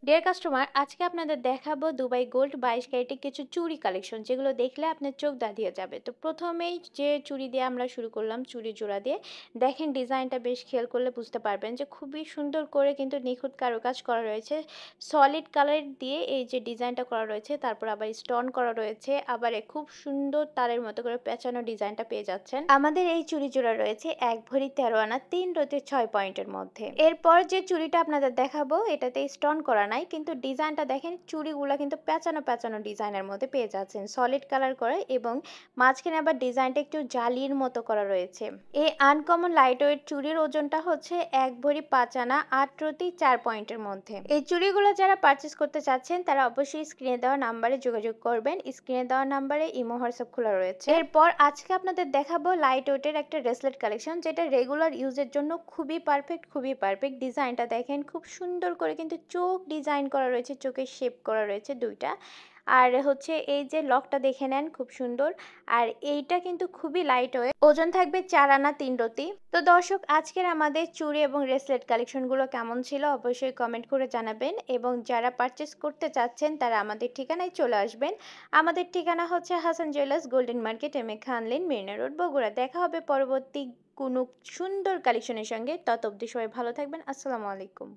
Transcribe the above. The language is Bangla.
ডিয়ার কাস্টমার, আজকে আপনাদের দেখাবো দুবাই গোল্ড 22 ক্যারেটের কিছু চুড়ি কালেকশন, যেগুলো দেখলে আপনার চোখ ধাঁধিয়ে যাবে। তো প্রথমেই যে চুড়ি দিয়ে আমরা শুরু করলাম, চুড়ি জোড়া দিয়ে। দেখেন ডিজাইনটা বেশ খেয়াল করলে বুঝতে পারবেন যে খুবই সুন্দর করে কিন্তু নিখুঁত কারুকাজ করা রয়েছে। সলিড কালার দিয়ে এই যে ডিজাইনটা করা রয়েছে, তারপর আবার স্টোন করা রয়েছে, আবার খুব সুন্দর তারের মতো করে পেঁচানো ডিজাইনটা পেয়ে যাচ্ছেন। আমাদের এই চুড়ি জোড়া রয়েছে 1 ভরি 13 আনা 3 রতি 6 পয়েন্টের মধ্যে। এরপর যে চুড়িটা আপনাদের দেখাবো, এটাতে স্টোন করা নাই, কিন্তু ডিজাইনটা দেখেন, চুড়িগুলো কিন্তু পেঁচানো পেঁচানো ডিজাইনের মধ্যে পেয়ে যাচ্ছেন, সলিড কালার করে, এবং মাঝখানে আবার ডিজাইনটা একটু জালির মতো করা রয়েছে। এই আনকমন লাইট ওয়েট চুড়ির ওজনটা হচ্ছে 1 ভরি 5 আনা 8 রতি 4 পয়েন্টের মধ্যে। এই চুড়িগুলো যারা পারচেস করতে চাচ্ছেন, তারা অবশ্যই স্ক্রিনে দেওয়া নাম্বারে যোগাযোগ করবেন। স্ক্রিনে দেওয়া নাম্বারে ইমো হোয়াটসঅ্যাপ খোলা রয়েছে। এরপর আজকে আপনাদের দেখাবো লাইট ওয়েটের একটা ব্রেসলেট কালেকশন, যেটা রেগুলার ইউজের জন্য খুবই পারফেক্ট, খুবই পারফেক্ট। ডিজাইনটা দেখেন, খুব সুন্দর করে কিন্তু চোখ ডিজাইন করা রয়েছে, চোখের শেপ করা রয়েছে দুইটা। আর হচ্ছে এই যে লকটা দেখে নেন, খুব সুন্দর। আর এইটা কিন্তু খুবই লাইট ওয়েট, ওজন থাকবে 4 আনা 3 রতি। তো দর্শক, আজকের আমাদের চুড়ি এবং ব্রেসলেট কালেকশনগুলো কেমন ছিল অবশ্যই কমেন্ট করে জানাবেন, এবং যারা পারচেস করতে চাচ্ছেন তারা আমাদের ঠিকানায় চলে আসবেন। আমাদের ঠিকানা হচ্ছে Hasan jewellers, golden market, M A Khan lane, Marina road, Bogura. দেখা হবে পরবর্তী কোনো সুন্দর কালেকশনের সঙ্গে। তত অবধি সবাই ভালো থাকবেন। আসসালামু আলাইকুম।